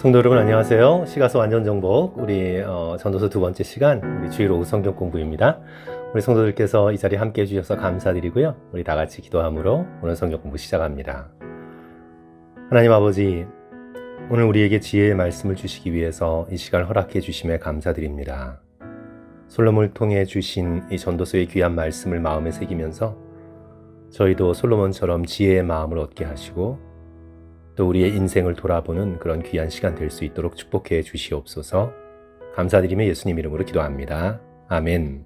성도 여러분 안녕하세요. 시가서 완전정복 우리 전도서 두 번째 시간 우리 주일 오후 성경 공부입니다. 우리 성도들께서 이 자리에 함께 해주셔서 감사드리고요. 우리 다 같이 기도함으로 오늘 성경 공부 시작합니다. 하나님 아버지, 오늘 우리에게 지혜의 말씀을 주시기 위해서 이 시간을 허락해 주심에 감사드립니다. 솔로몬을 통해 주신 이 전도서의 귀한 말씀을 마음에 새기면서 저희도 솔로몬처럼 지혜의 마음을 얻게 하시고 또 우리의 인생을 돌아보는 그런 귀한 시간 될 수 있도록 축복해 주시옵소서. 감사드리며 예수님 이름으로 기도합니다. 아멘.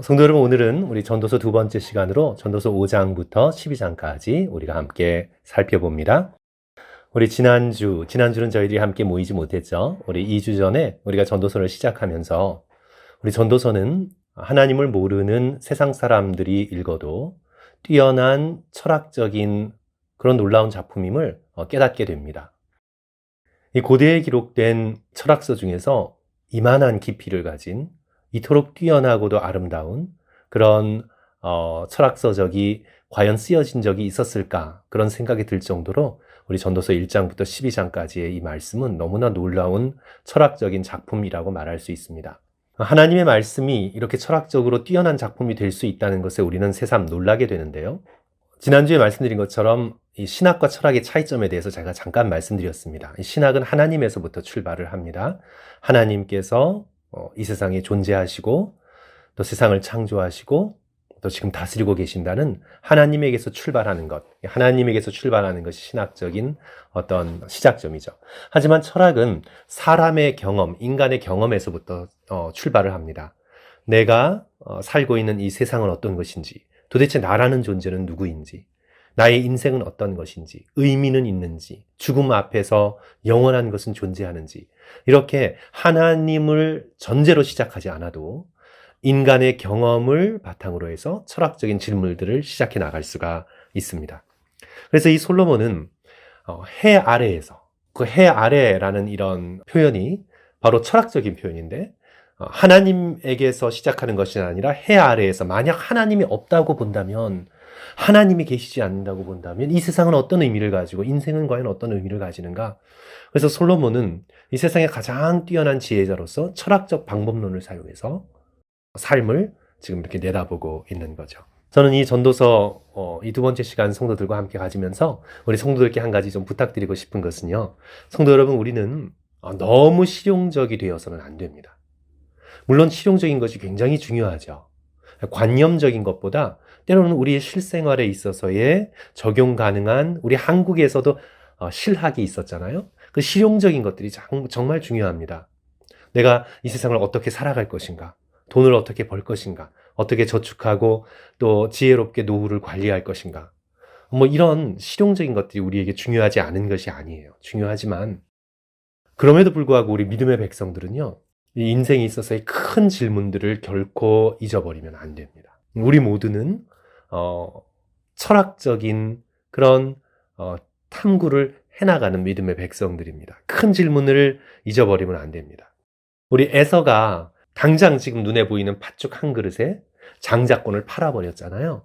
성도 여러분, 오늘은 우리 전도서 두 번째 시간으로 전도서 5장부터 12장까지 우리가 함께 살펴봅니다. 우리 지난주는 저희들이 함께 모이지 못했죠. 우리 2주 전에 우리가 전도서를 시작하면서 우리 전도서는 하나님을 모르는 세상 사람들이 읽어도 뛰어난 철학적인 그런 놀라운 작품임을 깨닫게 됩니다. 이 고대에 기록된 철학서 중에서 이만한 깊이를 가진 이토록 뛰어나고도 아름다운 그런 철학서적이 과연 쓰여진 적이 있었을까, 그런 생각이 들 정도로 우리 전도서 1장부터 12장까지의 이 말씀은 너무나 놀라운 철학적인 작품이라고 말할 수 있습니다. 하나님의 말씀이 이렇게 철학적으로 뛰어난 작품이 될 수 있다는 것에 우리는 새삼 놀라게 되는데요. 지난주에 말씀드린 것처럼 이 신학과 철학의 차이점에 대해서 제가 잠깐 말씀드렸습니다. 이 신학은 하나님에서부터 출발을 합니다. 하나님께서 이 세상에 존재하시고 또 세상을 창조하시고 또 지금 다스리고 계신다는 하나님에게서 출발하는 것, 하나님에게서 출발하는 것이 신학적인 어떤 시작점이죠. 하지만 철학은 사람의 경험, 인간의 경험에서부터 출발을 합니다. 내가 살고 있는 이 세상은 어떤 것인지, 도대체 나라는 존재는 누구인지, 나의 인생은 어떤 것인지, 의미는 있는지, 죽음 앞에서 영원한 것은 존재하는지, 이렇게 하나님을 전제로 시작하지 않아도 인간의 경험을 바탕으로 해서 철학적인 질문들을 시작해 나갈 수가 있습니다. 그래서 이 솔로몬은 해 아래에서, 그 해 아래라는 이런 표현이 바로 철학적인 표현인데, 하나님에게서 시작하는 것이 아니라 해 아래에서, 만약 하나님이 없다고 본다면, 하나님이 계시지 않는다고 본다면 이 세상은 어떤 의미를 가지고, 인생은 과연 어떤 의미를 가지는가? 그래서 솔로몬은 이 세상의 가장 뛰어난 지혜자로서 철학적 방법론을 사용해서 삶을 지금 이렇게 내다보고 있는 거죠. 저는 이 전도서 이 두 번째 시간 성도들과 함께 가지면서 우리 성도들께 한 가지 좀 부탁드리고 싶은 것은요, 성도 여러분, 우리는 너무 실용적이 되어서는 안 됩니다. 물론 실용적인 것이 굉장히 중요하죠. 관념적인 것보다 때로는 우리의 실생활에 있어서의 적용 가능한, 우리 한국에서도 실학이 있었잖아요. 그 실용적인 것들이 정말 중요합니다. 내가 이 세상을 어떻게 살아갈 것인가, 돈을 어떻게 벌 것인가, 어떻게 저축하고 또 지혜롭게 노후를 관리할 것인가, 이런 실용적인 것들이 우리에게 중요하지 않은 것이 아니에요. 중요하지만 그럼에도 불구하고 우리 믿음의 백성들은요, 이 인생에 있어서의 큰 질문들을 결코 잊어버리면 안 됩니다. 우리 모두는 철학적인 그런 탐구를 해나가는 믿음의 백성들입니다. 큰 질문을 잊어버리면 안 됩니다. 우리 에서가 당장 지금 눈에 보이는 팥죽 한 그릇에 장자권을 팔아버렸잖아요.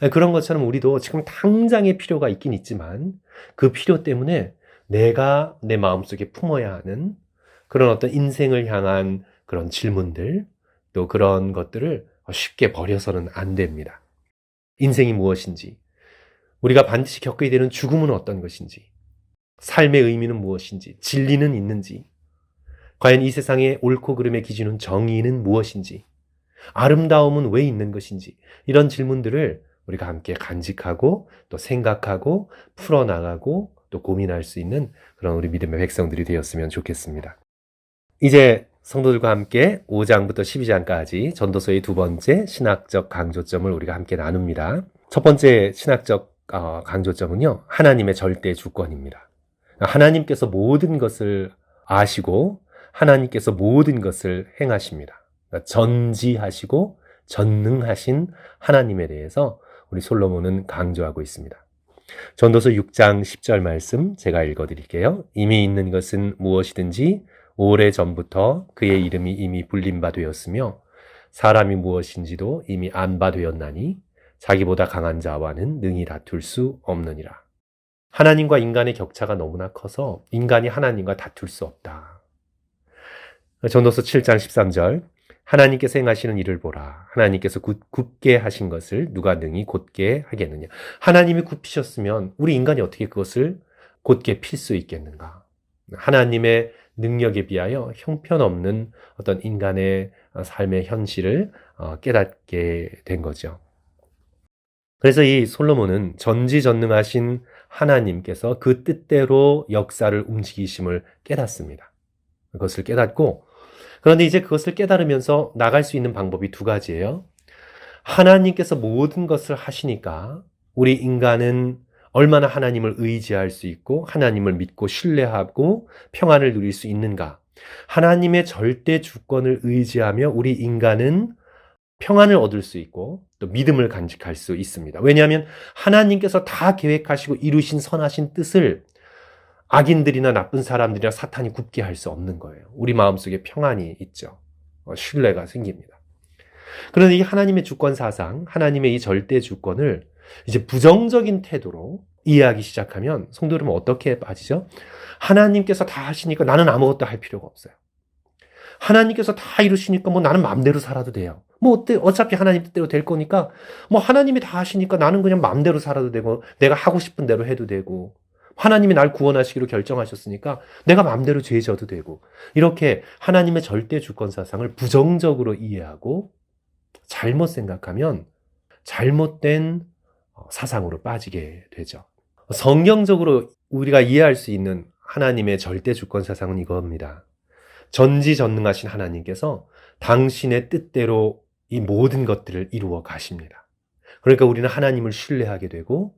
그런 것처럼 우리도 지금 당장의 필요가 있긴 있지만 그 필요 때문에 내가 내 마음속에 품어야 하는 그런 어떤 인생을 향한 그런 질문들, 또 그런 것들을 쉽게 버려서는 안 됩니다. 인생이 무엇인지, 우리가 반드시 겪게 되는 죽음은 어떤 것인지, 삶의 의미는 무엇인지, 진리는 있는지, 과연 이 세상의 옳고 그름의 기준은, 정의는 무엇인지, 아름다움은 왜 있는 것인지, 이런 질문들을 우리가 함께 간직하고 또 생각하고 풀어나가고 또 고민할 수 있는 그런 우리 믿음의 백성들이 되었으면 좋겠습니다. 이제 성도들과 함께 5장부터 12장까지 전도서의 두 번째 신학적 강조점을 우리가 함께 나눕니다. 첫 번째 신학적 강조점은요, 하나님의 절대 주권입니다. 하나님께서 모든 것을 아시고 하나님께서 모든 것을 행하십니다. 전지하시고 전능하신 하나님에 대해서 우리 솔로몬은 강조하고 있습니다. 전도서 6장 10절 말씀 제가 읽어드릴게요. 이미 있는 것은 무엇이든지 오래전부터 그의 이름이 이미 불린 바 되었으며 사람이 무엇인지도 이미 안 바 되었나니 자기보다 강한 자와는 능히 다툴 수 없느니라. 하나님과 인간의 격차가 너무나 커서 인간이 하나님과 다툴 수 없다. 전도서 7장 13절 하나님께서 행하시는 일을 보라. 하나님께서 굽게 하신 것을 누가 능히 곧게 하겠느냐. 하나님이 굽히셨으면 우리 인간이 어떻게 그것을 곧게 필 수 있겠는가. 하나님의 능력에 비하여 형편없는 어떤 인간의 삶의 현실을 깨닫게 된 거죠. 그래서 이 솔로몬은 전지전능하신 하나님께서 그 뜻대로 역사를 움직이심을 깨닫습니다. 그것을 깨닫고, 그런데 이제 그것을 깨달으면서 나갈 수 있는 방법이 두 가지예요. 하나님께서 모든 것을 하시니까 우리 인간은 얼마나 하나님을 의지할 수 있고 하나님을 믿고 신뢰하고 평안을 누릴 수 있는가. 하나님의 절대 주권을 의지하며 우리 인간은 평안을 얻을 수 있고 또 믿음을 간직할 수 있습니다. 왜냐하면 하나님께서 다 계획하시고 이루신 선하신 뜻을 악인들이나 나쁜 사람들이나 사탄이 굽게 할 수 없는 거예요. 우리 마음속에 평안이 있죠. 신뢰가 생깁니다. 그런데 이 하나님의 주권 사상, 하나님의 이 절대 주권을 이제 부정적인 태도로 이해하기 시작하면 성도 여러분 어떻게 빠지죠? 하나님께서 다 하시니까 나는 아무것도 할 필요가 없어요. 하나님께서 다 이루시니까 뭐 나는 마음대로 살아도 돼요. 뭐 어때? 어차피 하나님 뜻대로 될 거니까 뭐 하나님이 다 하시니까 나는 그냥 마음대로 살아도 되고 내가 하고 싶은 대로 해도 되고 하나님이 날 구원하시기로 결정하셨으니까 내가 마음대로 죄 져도 되고 이렇게 하나님의 절대 주권 사상을 부정적으로 이해하고 잘못 생각하면 잘못된 사상으로 빠지게 되죠. 성경적으로 우리가 이해할 수 있는 하나님의 절대 주권 사상은 이겁니다. 전지전능하신 하나님께서 당신의 뜻대로 이 모든 것들을 이루어 가십니다. 그러니까 우리는 하나님을 신뢰하게 되고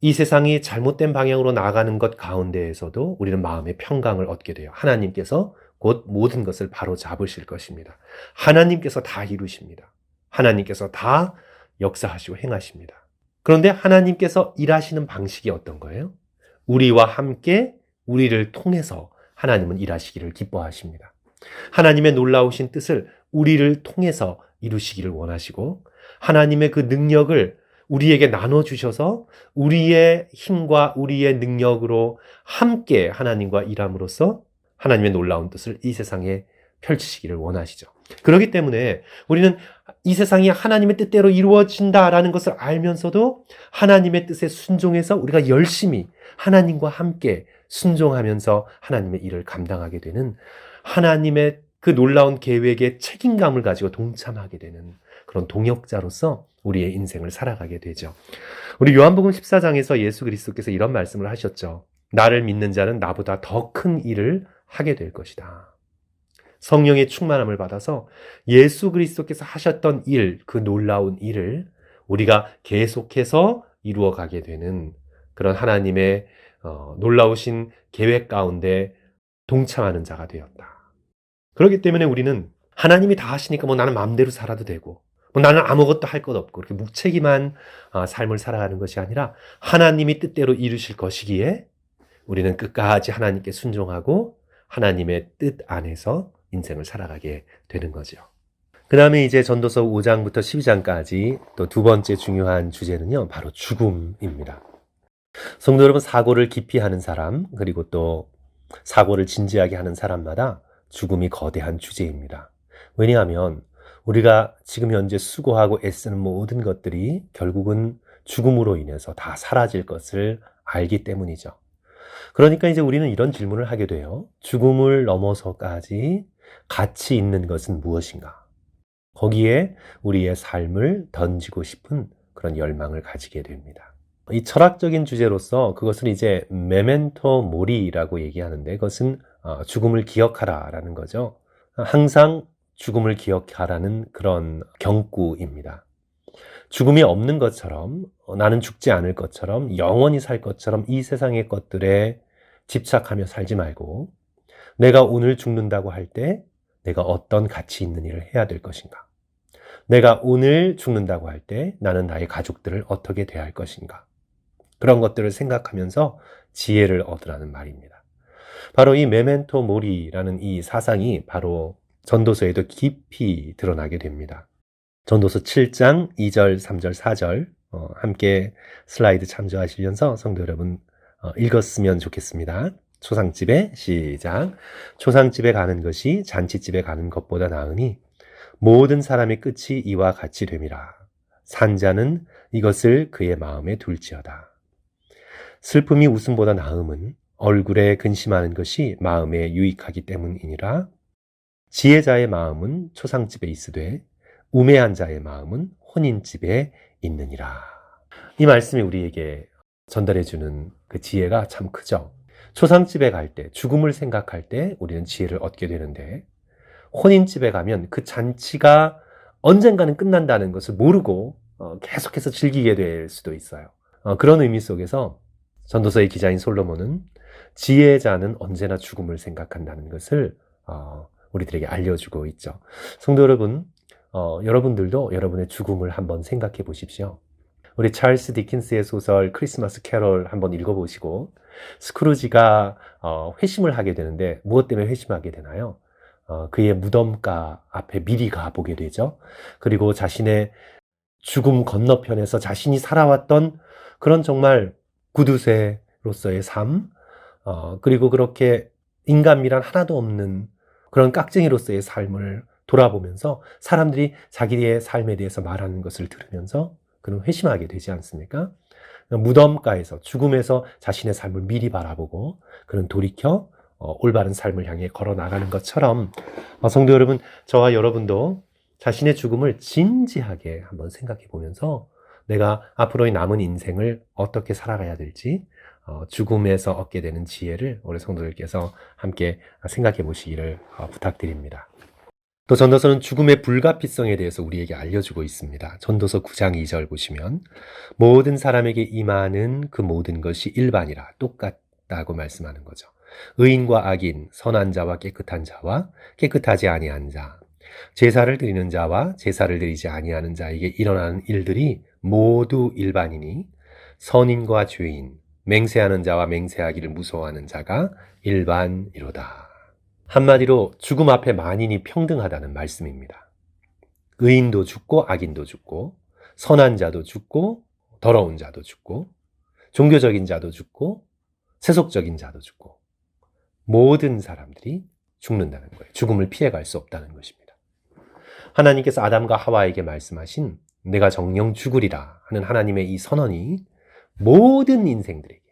이 세상이 잘못된 방향으로 나아가는 것 가운데에서도 우리는 마음의 평강을 얻게 돼요. 하나님께서 곧 모든 것을 바로 잡으실 것입니다. 하나님께서 다 이루십니다. 하나님께서 다 역사하시고 행하십니다. 그런데 하나님께서 일하시는 방식이 어떤 거예요? 우리와 함께 우리를 통해서 하나님은 일하시기를 기뻐하십니다. 하나님의 놀라우신 뜻을 우리를 통해서 이루시기를 원하시고 하나님의 그 능력을 우리에게 나눠주셔서 우리의 힘과 우리의 능력으로 함께 하나님과 일함으로써 하나님의 놀라운 뜻을 이 세상에 펼치시기를 원하시죠. 그렇기 때문에 우리는 이 세상이 하나님의 뜻대로 이루어진다라는 것을 알면서도 하나님의 뜻에 순종해서 우리가 열심히 하나님과 함께 순종하면서 하나님의 일을 감당하게 되는 하나님의 그 놀라운 계획에 책임감을 가지고 동참하게 되는 그런 동역자로서 우리의 인생을 살아가게 되죠. 우리 요한복음 14장에서 예수 그리스도께서 이런 말씀을 하셨죠. 나를 믿는 자는 나보다 더 큰 일을 하게 될 것이다. 성령의 충만함을 받아서 예수 그리스도께서 하셨던 일, 그 놀라운 일을 우리가 계속해서 이루어가게 되는 그런 하나님의 놀라우신 계획 가운데 동참하는 자가 되었다. 그렇기 때문에 우리는 하나님이 다 하시니까 뭐 나는 마음대로 살아도 되고 뭐 나는 아무것도 할 것 없고 그렇게 묵체기만 삶을 살아가는 것이 아니라 하나님이 뜻대로 이루실 것이기에 우리는 끝까지 하나님께 순종하고 하나님의 뜻 안에서 인생을 살아가게 되는 거죠. 그 다음에 이제 전도서 5장부터 12장까지 또 두 번째 중요한 주제는요, 바로 죽음입니다. 성도 여러분, 사고를 깊이 하는 사람, 그리고 또 사고를 진지하게 하는 사람마다 죽음이 거대한 주제입니다. 왜냐하면 우리가 지금 현재 수고하고 애쓰는 모든 것들이 결국은 죽음으로 인해서 다 사라질 것을 알기 때문이죠. 그러니까 이제 우리는 이런 질문을 하게 돼요. 죽음을 넘어서까지 가치 있는 것은 무엇인가? 거기에 우리의 삶을 던지고 싶은 그런 열망을 가지게 됩니다. 이 철학적인 주제로서 그것을 이제 메멘토 모리라고 얘기하는데 그것은 죽음을 기억하라라는 거죠. 항상 죽음을 기억하라는 그런 경고입니다. 죽음이 없는 것처럼 나는 죽지 않을 것처럼 영원히 살 것처럼 이 세상의 것들에 집착하며 살지 말고 내가 오늘 죽는다고 할 때 내가 어떤 가치 있는 일을 해야 될 것인가? 내가 오늘 죽는다고 할 때 나는 나의 가족들을 어떻게 대할 것인가? 그런 것들을 생각하면서 지혜를 얻으라는 말입니다. 바로 이 메멘토 모리라는 이 사상이 바로 전도서에도 깊이 드러나게 됩니다. 전도서 7장 2절, 3절, 4절 함께 슬라이드 참조하시면서 성도 여러분 읽었으면 좋겠습니다. 초상집에 시작. 초상집에 가는 것이 잔치집에 가는 것보다 나으니 모든 사람의 끝이 이와 같이 됨이라. 산자는 이것을 그의 마음에 둘지어다. 슬픔이 웃음보다 나음은 얼굴에 근심하는 것이 마음에 유익하기 때문이니라. 지혜자의 마음은 초상집에 있으되 우매한 자의 마음은 혼인집에 있느니라. 이 말씀이 우리에게 전달해주는 그 지혜가 참 크죠. 초상집에 갈 때, 죽음을 생각할 때 우리는 지혜를 얻게 되는데, 혼인집에 가면 그 잔치가 언젠가는 끝난다는 것을 모르고 계속해서 즐기게 될 수도 있어요. 그런 의미 속에서 전도서의 기자인 솔로몬은 지혜자는 언제나 죽음을 생각한다는 것을 우리들에게 알려주고 있죠. 성도 여러분, 여러분들도 여러분의 죽음을 한번 생각해 보십시오. 우리 찰스 디킨스의 소설 크리스마스 캐롤 한번 읽어보시고, 스크루지가 회심을 하게 되는데 무엇 때문에 회심하게 되나요? 그의 무덤가 앞에 미리 가보게 되죠. 그리고 자신의 죽음 건너편에서 자신이 살아왔던 그런 정말 구두쇠로서의 삶, 그리고 그렇게 인간미란 하나도 없는 그런 깍쟁이로서의 삶을 돌아보면서 사람들이 자기의 삶에 대해서 말하는 것을 들으면서 그런 회심하게 되지 않습니까? 무덤가에서, 죽음에서 자신의 삶을 미리 바라보고 그는 돌이켜 올바른 삶을 향해 걸어 나가는 것처럼, 성도 여러분, 저와 여러분도 자신의 죽음을 진지하게 한번 생각해 보면서 내가 앞으로의 남은 인생을 어떻게 살아가야 될지, 죽음에서 얻게 되는 지혜를 우리 성도들께서 함께 생각해 보시기를 부탁드립니다. 또 전도서는 죽음의 불가피성에 대해서 우리에게 알려주고 있습니다. 전도서 9장 2절 보시면 모든 사람에게 임하는 그 모든 것이 일반이라, 똑같다고 말씀하는 거죠. 의인과 악인, 선한 자와 깨끗한 자와 깨끗하지 아니한 자, 제사를 드리는 자와 제사를 드리지 아니하는 자에게 일어나는 일들이 모두 일반이니 선인과 죄인, 맹세하는 자와 맹세하기를 무서워하는 자가 일반이로다. 한마디로 죽음 앞에 만인이 평등하다는 말씀입니다. 의인도 죽고 악인도 죽고, 선한 자도 죽고 더러운 자도 죽고, 종교적인 자도 죽고 세속적인 자도 죽고, 모든 사람들이 죽는다는 거예요. 죽음을 피해갈 수 없다는 것입니다. 하나님께서 아담과 하와에게 말씀하신 내가 정령 죽으리라 하는 하나님의 이 선언이 모든 인생들에게,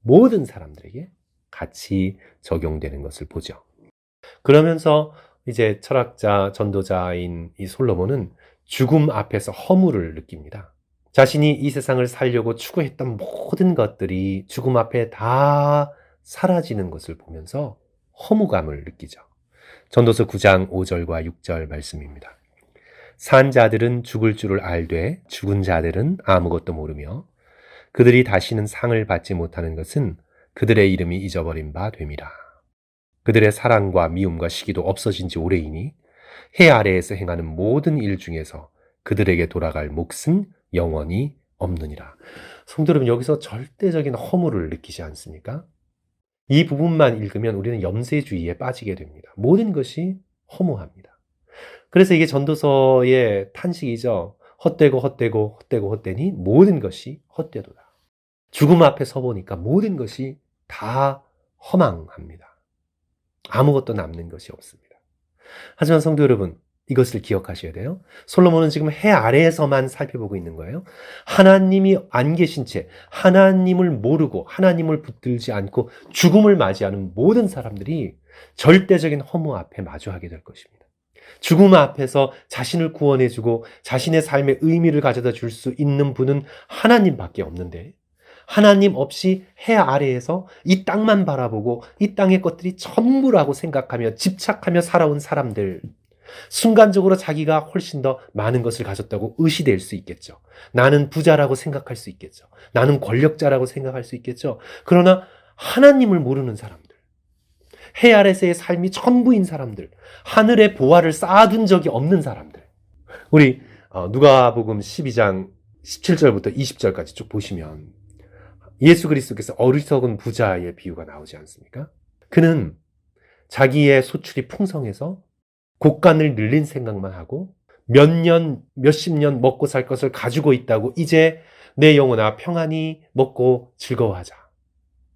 모든 사람들에게 같이 적용되는 것을 보죠. 그러면서 이제 철학자, 전도자인 이 솔로몬은 죽음 앞에서 허물을 느낍니다. 자신이 이 세상을 살려고 추구했던 모든 것들이 죽음 앞에 다 사라지는 것을 보면서 허무감을 느끼죠. 전도서 9장 5절과 6절 말씀입니다. 산 자들은 죽을 줄을 알되 죽은 자들은 아무것도 모르며 그들이 다시는 상을 받지 못하는 것은 그들의 이름이 잊어버린 바 됨이라. 그들의 사랑과 미움과 시기도 없어진 지 오래이니 해 아래에서 행하는 모든 일 중에서 그들에게 돌아갈 몫은 영원히 없느니라. 성도 여러분, 여기서 절대적인 허물을 느끼지 않습니까? 이 부분만 읽으면 우리는 염세주의에 빠지게 됩니다. 모든 것이 허무합니다. 그래서 이게 전도서의 탄식이죠. 헛되고 헛되고 헛되고 헛되니 모든 것이 헛되도다. 죽음 앞에 서보니까 모든 것이 다 허망합니다. 아무것도 남는 것이 없습니다. 하지만 성도 여러분, 이것을 기억하셔야 돼요. 솔로몬은 지금 해 아래에서만 살펴보고 있는 거예요. 하나님이 안 계신 채, 하나님을 모르고 하나님을 붙들지 않고 죽음을 맞이하는 모든 사람들이 절대적인 허무 앞에 마주하게 될 것입니다. 죽음 앞에서 자신을 구원해주고 자신의 삶에 의미를 가져다 줄 수 있는 분은 하나님밖에 없는데, 하나님 없이 해 아래에서 이 땅만 바라보고 이 땅의 것들이 전부라고 생각하며 집착하며 살아온 사람들, 순간적으로 자기가 훨씬 더 많은 것을 가졌다고 의시될 수 있겠죠. 나는 부자라고 생각할 수 있겠죠. 나는 권력자라고 생각할 수 있겠죠. 그러나 하나님을 모르는 사람들, 해 아래에서의 삶이 전부인 사람들, 하늘의 보화를 쌓아둔 적이 없는 사람들, 우리 누가복음 12장 17절부터 20절까지 쭉 보시면 예수 그리스도께서 어리석은 부자의 비유가 나오지 않습니까? 그는 자기의 소출이 풍성해서 곡간을 늘린 생각만 하고 몇 년, 몇십 년 먹고 살 것을 가지고 있다고, 이제 내 영혼아 평안히 먹고 즐거워하자.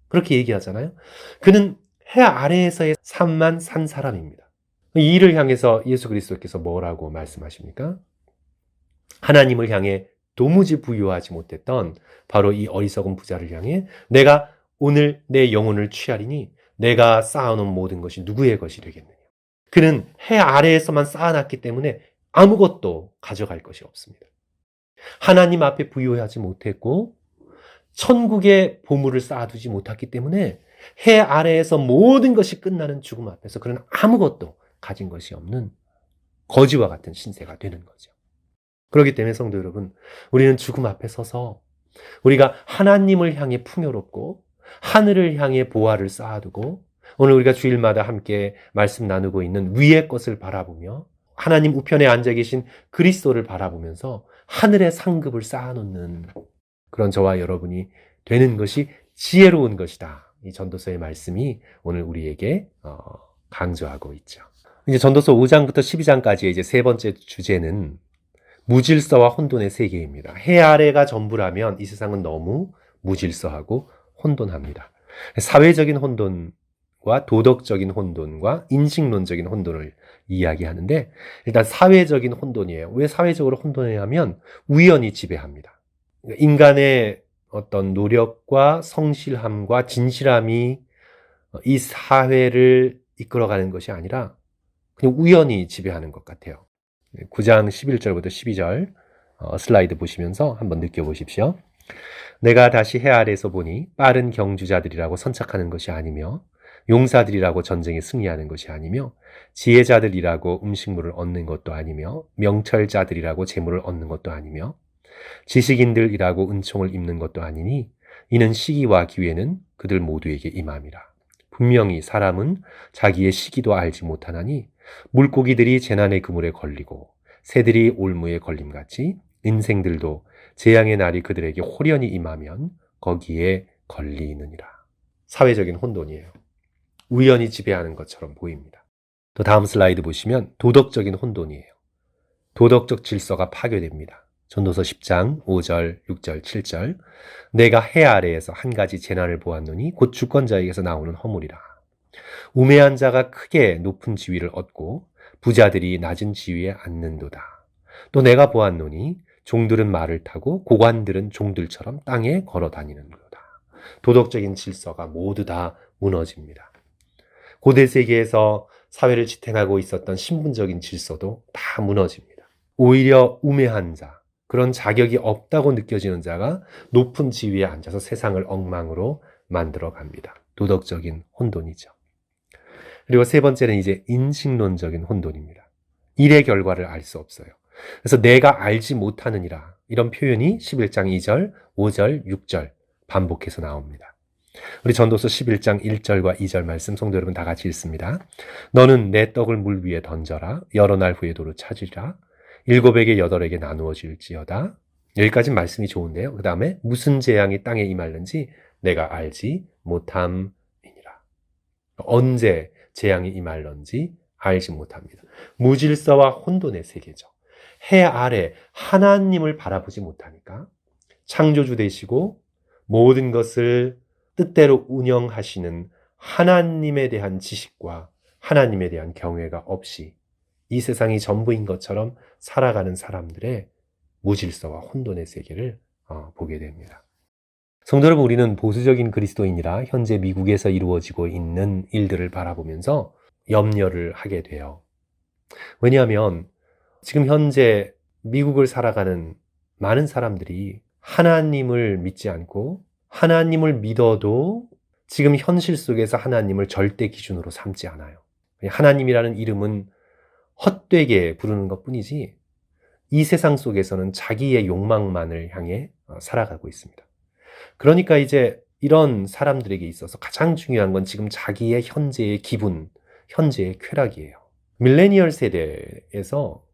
그렇게 얘기하잖아요. 그는 해 아래에서의 삶만 산 사람입니다. 이 일을 향해서 예수 그리스도께서 뭐라고 말씀하십니까? 하나님을 향해 도무지 부유하지 못했던 바로 이 어리석은 부자를 향해 내가 오늘 내 영혼을 취하리니 내가 쌓아놓은 모든 것이 누구의 것이 되겠느냐. 그는 해 아래에서만 쌓아놨기 때문에 아무것도 가져갈 것이 없습니다. 하나님 앞에 부유하지 못했고 천국의 보물을 쌓아두지 못했기 때문에 해 아래에서 모든 것이 끝나는 죽음 앞에서 그는 아무것도 가진 것이 없는 거지와 같은 신세가 되는 거죠. 그렇기 때문에 성도 여러분, 우리는 죽음 앞에 서서 우리가 하나님을 향해 풍요롭고 하늘을 향해 보화를 쌓아두고 오늘 우리가 주일마다 함께 말씀 나누고 있는 위의 것을 바라보며 하나님 우편에 앉아 계신 그리스도를 바라보면서 하늘의 상급을 쌓아놓는 그런 저와 여러분이 되는 것이 지혜로운 것이다. 이 전도서의 말씀이 오늘 우리에게 강조하고 있죠. 이제 전도서 5장부터 12장까지의 이제 세 번째 주제는 무질서와 혼돈의 세계입니다. 해 아래가 전부라면 이 세상은 너무 무질서하고 혼돈합니다. 사회적인 혼돈과 도덕적인 혼돈과 인식론적인 혼돈을 이야기하는데 일단 사회적인 혼돈이에요. 왜 사회적으로 혼돈해야 하면 우연이 지배합니다. 인간의 어떤 노력과 성실함과 진실함이 이 사회를 이끌어가는 것이 아니라 그냥 우연히 지배하는 것 같아요. 9장 11절부터 12절 슬라이드 보시면서 한번 느껴보십시오. 내가 다시 해 아래에서 보니 빠른 경주자들이라고 선착하는 것이 아니며 용사들이라고 전쟁에 승리하는 것이 아니며 지혜자들이라고 음식물을 얻는 것도 아니며 명철자들이라고 재물을 얻는 것도 아니며 지식인들이라고 은총을 입는 것도 아니니 이는 시기와 기회는 그들 모두에게 임함이라. 분명히 사람은 자기의 시기도 알지 못하나니 물고기들이 재난의 그물에 걸리고 새들이 올무에 걸림같이 인생들도 재앙의 날이 그들에게 홀연히 임하면 거기에 걸리느니라. 사회적인 혼돈이에요. 우연히 지배하는 것처럼 보입니다. 또 다음 슬라이드 보시면 도덕적인 혼돈이에요. 도덕적 질서가 파괴됩니다. 전도서 10장 5절, 6절, 7절 내가 해 아래에서 한 가지 재난을 보았노니 곧 주권자에게서 나오는 허물이라. 우매한 자가 크게 높은 지위를 얻고 부자들이 낮은 지위에 앉는도다. 또 내가 보았노니 종들은 말을 타고 고관들은 종들처럼 땅에 걸어 다니는 거다. 도덕적인 질서가 모두 다 무너집니다. 고대 세계에서 사회를 지탱하고 있었던 신분적인 질서도 다 무너집니다. 오히려 우매한 자, 그런 자격이 없다고 느껴지는 자가 높은 지위에 앉아서 세상을 엉망으로 만들어 갑니다. 도덕적인 혼돈이죠. 그리고 세 번째는 이제 인식론적인 혼돈입니다. 일의 결과를 알 수 없어요. 그래서 내가 알지 못하느니라 이런 표현이 11장 2절, 5절, 6절 반복해서 나옵니다. 우리 전도서 11장 1절과 2절 말씀 성도 여러분 다 같이 읽습니다. 너는 내 떡을 물 위에 던져라. 여러 날 후에 도로 찾으리라. 7에게 8에게 나누어질지어다. 여기까지 말씀이 좋은데요. 그 다음에 무슨 재앙이 땅에 임할는지 내가 알지 못함이니라. 언제 재앙이 임할런지 알지 못합니다. 무질서와 혼돈의 세계죠. 해 아래 하나님을 바라보지 못하니까 창조주 되시고 모든 것을 뜻대로 운영하시는 하나님에 대한 지식과 하나님에 대한 경외가 없이 이 세상이 전부인 것처럼 살아가는 사람들의 무질서와 혼돈의 세계를 보게 됩니다. 성도 여러분, 우리는 보수적인 그리스도인이라 현재 미국에서 이루어지고 있는 일들을 바라보면서 염려를 하게 돼요. 왜냐하면 지금 현재 미국을 살아가는 많은 사람들이 하나님을 믿지 않고 하나님을 믿어도 지금 현실 속에서 하나님을 절대 기준으로 삼지 않아요. 하나님이라는 이름은 헛되게 부르는 것뿐이지 이 세상 속에서는 자기의 욕망만을 향해 살아가고 있습니다. 그러니까 이제 이런 사람들에게 있어서 가장 중요한 건 지금 자기의 현재의 기분, 현재의 쾌락이에요. 밀레니얼 세대에서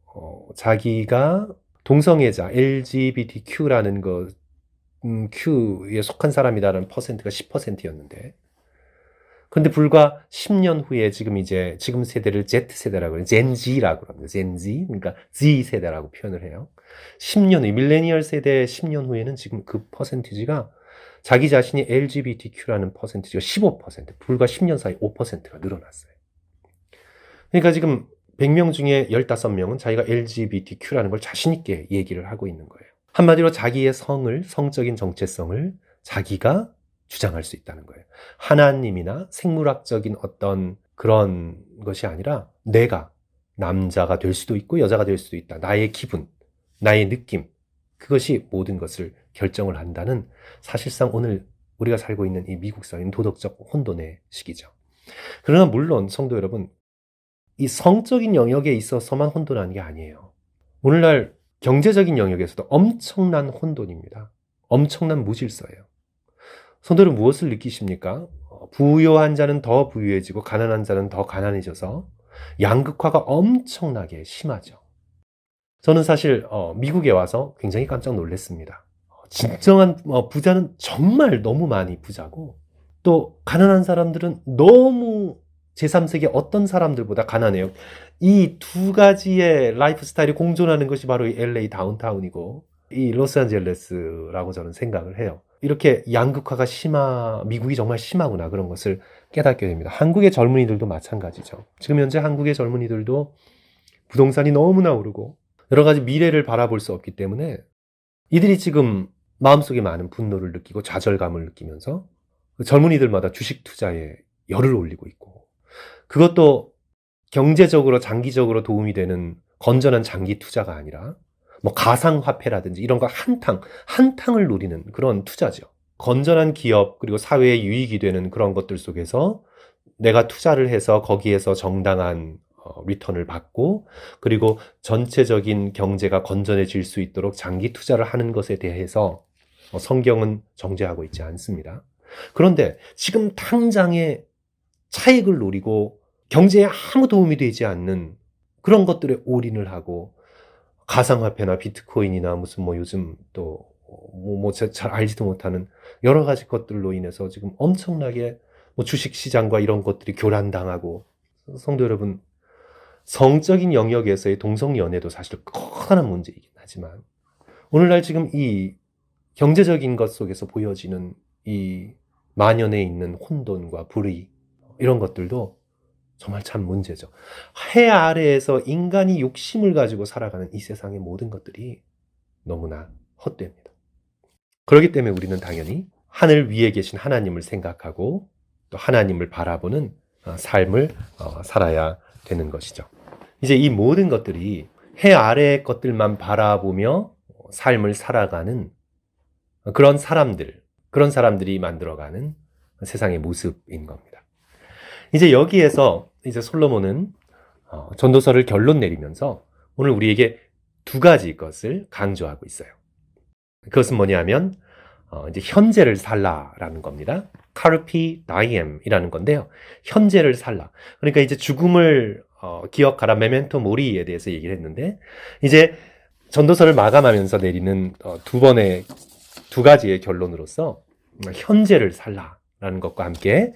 자기가 동성애자, LGBTQ라는 Q에 속한 사람이다라는 퍼센트가 10%였는데 그런데 불과 10년 후에 지금 세대를 Z세대라고 해요. 젠지라고 합니다. 젠지, 그러니까 Z세대라고 표현을 해요. 10년 후, 밀레니얼 세대 10년 후에는 지금 그 퍼센티지가 자기 자신이 LGBTQ라는 퍼센티지가 15%, 불과 10년 사이 5%가 늘어났어요. 그러니까 지금 100명 중에 15명은 자기가 LGBTQ라는 걸 자신있게 얘기를 하고 있는 거예요. 한마디로 자기의 성적인 정체성을 자기가 주장할 수 있다는 거예요. 하나님이나 생물학적인 어떤 그런 것이 아니라 내가 남자가 될 수도 있고 여자가 될 수도 있다. 나의 기분, 나의 느낌, 그것이 모든 것을 결정을 한다는 사실상 오늘 우리가 살고 있는 이 미국 사회는 도덕적 혼돈의 시기죠. 그러나 물론 성도 여러분, 이 성적인 영역에 있어서만 혼돈하는 게 아니에요. 오늘날 경제적인 영역에서도 엄청난 혼돈입니다. 엄청난 무질서예요. 성도는 무엇을 느끼십니까? 부유한 자는 더 부유해지고 가난한 자는 더 가난해져서 양극화가 엄청나게 심하죠. 저는 사실 미국에 와서 굉장히 깜짝 놀랐습니다. 진정한 부자는 정말 너무 많이 부자고 또 가난한 사람들은 너무 제3세계 어떤 사람들보다 가난해요. 이 두 가지의 라이프 스타일이 공존하는 것이 바로 이 LA 다운타운이고 이 로스앤젤레스라고 저는 생각을 해요. 이렇게 양극화가 미국이 정말 심하구나 그런 것을 깨닫게 됩니다. 한국의 젊은이들도 마찬가지죠. 지금 현재 한국의 젊은이들도 부동산이 너무나 오르고 여러 가지 미래를 바라볼 수 없기 때문에 이들이 지금 마음속에 많은 분노를 느끼고 좌절감을 느끼면서 젊은이들마다 주식 투자에 열을 올리고 있고 그것도 경제적으로 장기적으로 도움이 되는 건전한 장기 투자가 아니라 뭐 가상화폐라든지 이런 거 한탕을 노리는 그런 투자죠. 건전한 기업 그리고 사회에 유익이 되는 그런 것들 속에서 내가 투자를 해서 거기에서 정당한 리턴을 받고 그리고 전체적인 경제가 건전해질 수 있도록 장기 투자를 하는 것에 대해서 성경은 정죄하고 있지 않습니다. 그런데 지금 당장의 차익을 노리고 경제에 아무 도움이 되지 않는 그런 것들에 올인을 하고 가상화폐나 비트코인이나 무슨 요즘 또 잘 알지도 못하는 여러 가지 것들로 인해서 지금 엄청나게 주식시장과 이런 것들이 교란당하고 성도 여러분 성적인 영역에서의 동성연애도 사실 커다란 문제이긴 하지만 오늘날 지금 이 경제적인 것 속에서 보여지는 이 만연해 있는 혼돈과 불의 이런 것들도 정말 참 문제죠. 해 아래에서 인간이 욕심을 가지고 살아가는 이 세상의 모든 것들이 너무나 헛됩니다. 그렇기 때문에 우리는 당연히 하늘 위에 계신 하나님을 생각하고 또 하나님을 바라보는 삶을 살아야 되는 것이죠. 이제 이 모든 것들이 해 아래의 것들만 바라보며 삶을 살아가는 그런 사람들이 만들어가는 세상의 모습인 겁니다. 이제 여기에서 이제 솔로몬은 전도서를 결론 내리면서 오늘 우리에게 두 가지 것을 강조하고 있어요. 그것은 뭐냐면 이제 현재를 살라라는 겁니다. 카르피 다이엠이라는 건데요. 현재를 살라. 그러니까 이제 죽음을 기억하라 메멘토 모리에 대해서 얘기를 했는데 이제 전도서를 마감하면서 내리는 두 가지의 결론으로서 현재를 살라라는 것과 함께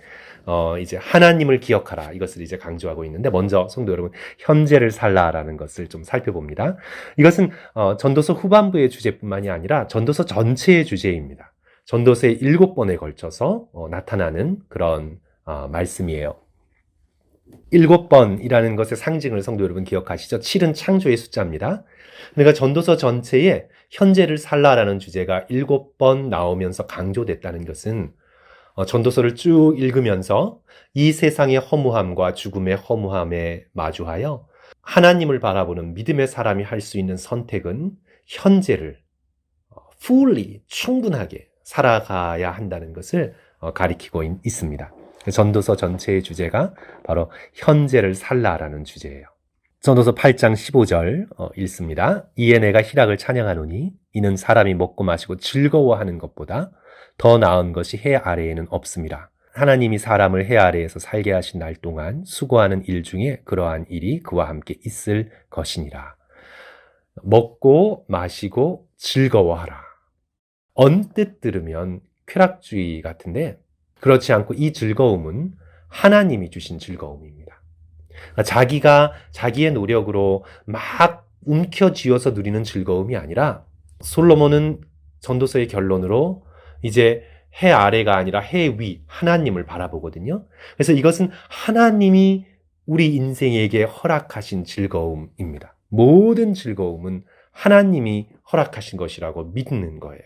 이제 하나님을 기억하라 이것을 이제 강조하고 있는데 먼저 성도 여러분 현재를 살라라는 것을 좀 살펴봅니다. 이것은 전도서 후반부의 주제뿐만이 아니라 전도서 전체의 주제입니다. 전도서의 7번에 걸쳐서 나타나는 그런 말씀이에요. 7번이라는 것의 상징을 성도 여러분 기억하시죠? 7은 창조의 숫자입니다. 그러니까 전도서 전체에 현재를 살라라는 주제가 7번 나오면서 강조됐다는 것은 전도서를 쭉 읽으면서 이 세상의 허무함과 죽음의 허무함에 마주하여 하나님을 바라보는 믿음의 사람이 할 수 있는 선택은 현재를 fully 충분하게 살아가야 한다는 것을 가리키고 있습니다. 전도서 전체의 주제가 바로 현재를 살라라는 주제예요. 전도서 8장 15절 읽습니다. 이에 내가 희락을 찬양하노니 이는 사람이 먹고 마시고 즐거워하는 것보다 더 나은 것이 해 아래에는 없음이라. 하나님이 사람을 해 아래에서 살게 하신 날 동안 수고하는 일 중에 그러한 일이 그와 함께 있을 것이니라. 먹고 마시고 즐거워하라. 언뜻 들으면 쾌락주의 같은데 그렇지 않고 이 즐거움은 하나님이 주신 즐거움입니다. 자기가 자기의 노력으로 막 움켜쥐어서 누리는 즐거움이 아니라 솔로몬은 전도서의 결론으로 이제 해 아래가 아니라 해 위, 하나님을 바라보거든요. 그래서 이것은 하나님이 우리 인생에게 허락하신 즐거움입니다. 모든 즐거움은 하나님이 허락하신 것이라고 믿는 거예요.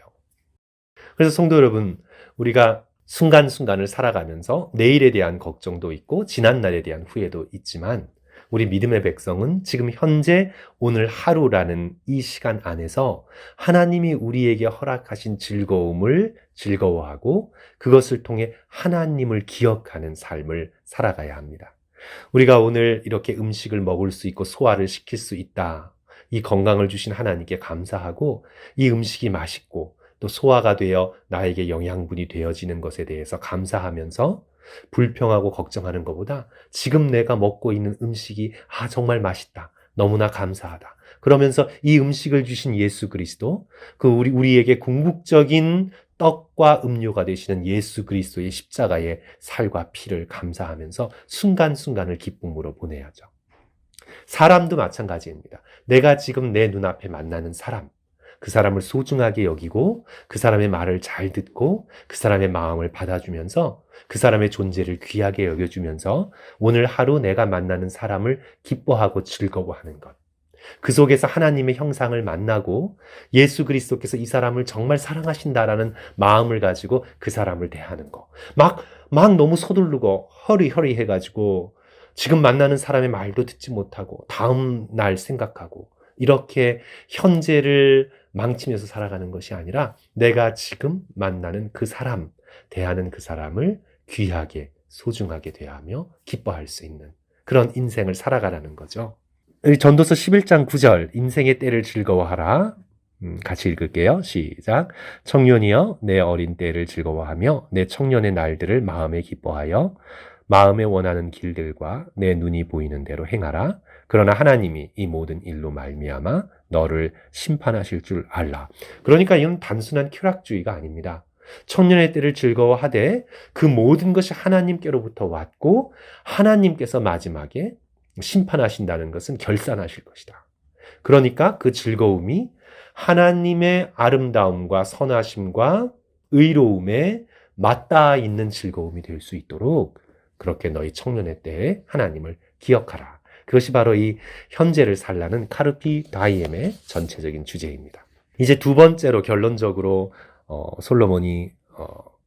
그래서 성도 여러분, 우리가 순간순간을 살아가면서 내일에 대한 걱정도 있고 지난날에 대한 후회도 있지만 우리 믿음의 백성은 지금 현재 오늘 하루라는 이 시간 안에서 하나님이 우리에게 허락하신 즐거움을 즐거워하고 그것을 통해 하나님을 기억하는 삶을 살아가야 합니다. 우리가 오늘 이렇게 음식을 먹을 수 있고 소화를 시킬 수 있다. 이 건강을 주신 하나님께 감사하고 이 음식이 맛있고 또 소화가 되어 나에게 영양분이 되어지는 것에 대해서 감사하면서 불평하고 걱정하는 것보다 지금 내가 먹고 있는 음식이 정말 맛있다. 너무나 감사하다. 그러면서 이 음식을 주신 예수 그리스도, 우리에게 궁극적인 떡과 음료가 되시는 예수 그리스도의 십자가의 살과 피를 감사하면서 순간순간을 기쁨으로 보내야죠. 사람도 마찬가지입니다. 내가 지금 내 눈앞에 만나는 사람, 그 사람을 소중하게 여기고 그 사람의 말을 잘 듣고 그 사람의 마음을 받아주면서 그 사람의 존재를 귀하게 여겨주면서 오늘 하루 내가 만나는 사람을 기뻐하고 즐거워하는 것. 그 속에서 하나님의 형상을 만나고 예수 그리스도께서 이 사람을 정말 사랑하신다라는 마음을 가지고 그 사람을 대하는 거. 막 너무 서두르고 허리허리 해가지고 지금 만나는 사람의 말도 듣지 못하고 다음 날 생각하고 이렇게 현재를 망치면서 살아가는 것이 아니라 내가 지금 만나는 그 사람, 대하는 그 사람을 귀하게 소중하게 대하며 기뻐할 수 있는 그런 인생을 살아가라는 거죠. 전도서 11장 9절 인생의 때를 즐거워하라. 같이 읽을게요. 시작. 청년이여 내 어린 때를 즐거워하며 내 청년의 날들을 마음에 기뻐하여 마음에 원하는 길들과 내 눈이 보이는 대로 행하라. 그러나 하나님이 이 모든 일로 말미암아 너를 심판하실 줄 알라. 그러니까 이건 단순한 쾌락주의가 아닙니다. 청년의 때를 즐거워하되 그 모든 것이 하나님께로부터 왔고 하나님께서 마지막에 심판하신다는 것은 결산하실 것이다. 그러니까 그 즐거움이 하나님의 아름다움과 선하심과 의로움에 맞닿아 있는 즐거움이 될 수 있도록 그렇게 너희 청년의 때에 하나님을 기억하라. 그것이 바로 이 현재를 살라는 카르피 다이엠의 전체적인 주제입니다. 이제 두 번째로 결론적으로 솔로몬이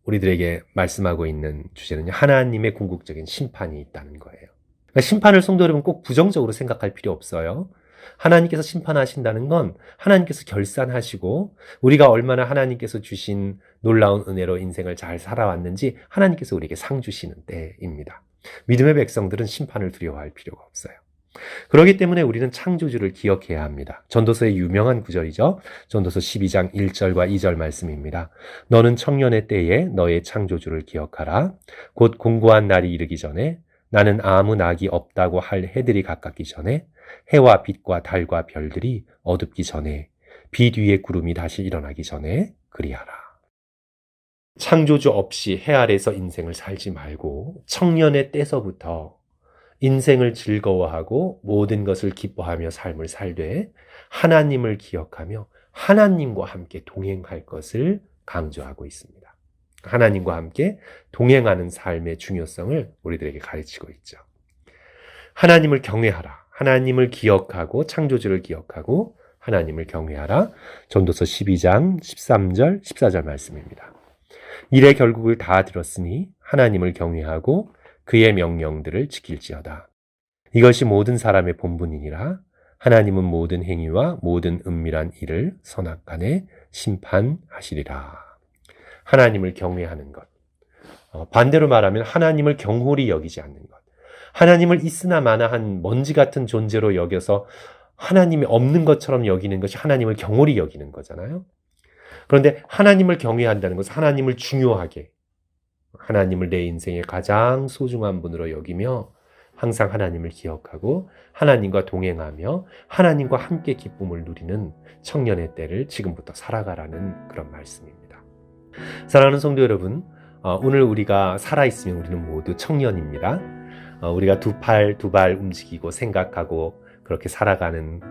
우리들에게 말씀하고 있는 주제는 하나님의 궁극적인 심판이 있다는 거예요. 그러니까 심판을 성도 여러분 꼭 부정적으로 생각할 필요 없어요. 하나님께서 심판하신다는 건 하나님께서 결산하시고 우리가 얼마나 하나님께서 주신 놀라운 은혜로 인생을 잘 살아왔는지 하나님께서 우리에게 상 주시는 때입니다. 믿음의 백성들은 심판을 두려워할 필요가 없어요. 그렇기 때문에 우리는 창조주를 기억해야 합니다. 전도서의 유명한 구절이죠. 전도서 12장 1절과 2절 말씀입니다. 너는 청년의 때에 너의 창조주를 기억하라. 곧 공고한 날이 이르기 전에 나는 아무 낙이 없다고 할 해들이 가깝기 전에 해와 빛과 달과 별들이 어둡기 전에 빛 위에 구름이 다시 일어나기 전에 그리하라. 창조주 없이 해 아래서 인생을 살지 말고 청년의 때서부터 인생을 즐거워하고 모든 것을 기뻐하며 삶을 살되 하나님을 기억하며 하나님과 함께 동행할 것을 강조하고 있습니다. 하나님과 함께 동행하는 삶의 중요성을 우리들에게 가르치고 있죠. 하나님을 경외하라. 하나님을 기억하고 창조주를 기억하고 하나님을 경외하라. 전도서 12장 13절 14절 말씀입니다. 일의 결국을 다 들었으니 하나님을 경외하고 그의 명령들을 지킬지어다. 이것이 모든 사람의 본분이니라. 하나님은 모든 행위와 모든 은밀한 일을 선악간에 심판하시리라. 하나님을 경외하는 것. 반대로 말하면 하나님을 경홀히 여기지 않는 것. 하나님을 있으나 마나한 먼지 같은 존재로 여겨서 하나님이 없는 것처럼 여기는 것이 하나님을 경홀히 여기는 거잖아요. 그런데 하나님을 경외한다는 것은 하나님을 중요하게, 하나님을 내 인생의 가장 소중한 분으로 여기며 항상 하나님을 기억하고 하나님과 동행하며 하나님과 함께 기쁨을 누리는 청년의 때를 지금부터 살아가라는 그런 말씀입니다. 사랑하는 성도 여러분, 오늘 우리가 살아있으면 우리는 모두 청년입니다. 우리가 두 발 움직이고 생각하고 그렇게 살아가는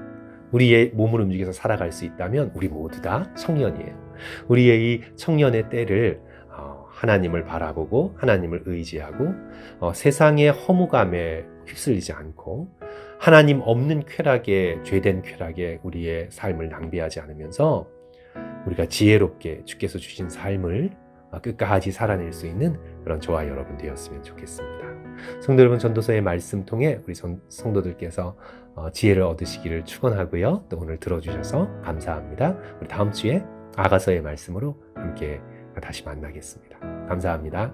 우리의 몸을 움직여서 살아갈 수 있다면 우리 모두 다 청년이에요. 우리의 이 청년의 때를 하나님을 바라보고 하나님을 의지하고 세상의 허무감에 휩쓸리지 않고 하나님 없는 쾌락에, 죄된 쾌락에 우리의 삶을 낭비하지 않으면서 우리가 지혜롭게 주께서 주신 삶을 끝까지 살아낼 수 있는 그런 저와 여러분 되었으면 좋겠습니다. 성도 여러분, 전도서의 말씀 통해 우리 성도들께서 지혜를 얻으시기를 축원하고요. 또 오늘 들어주셔서 감사합니다. 우리 다음 주에 아가서의 말씀으로 함께 다시 만나겠습니다. 감사합니다.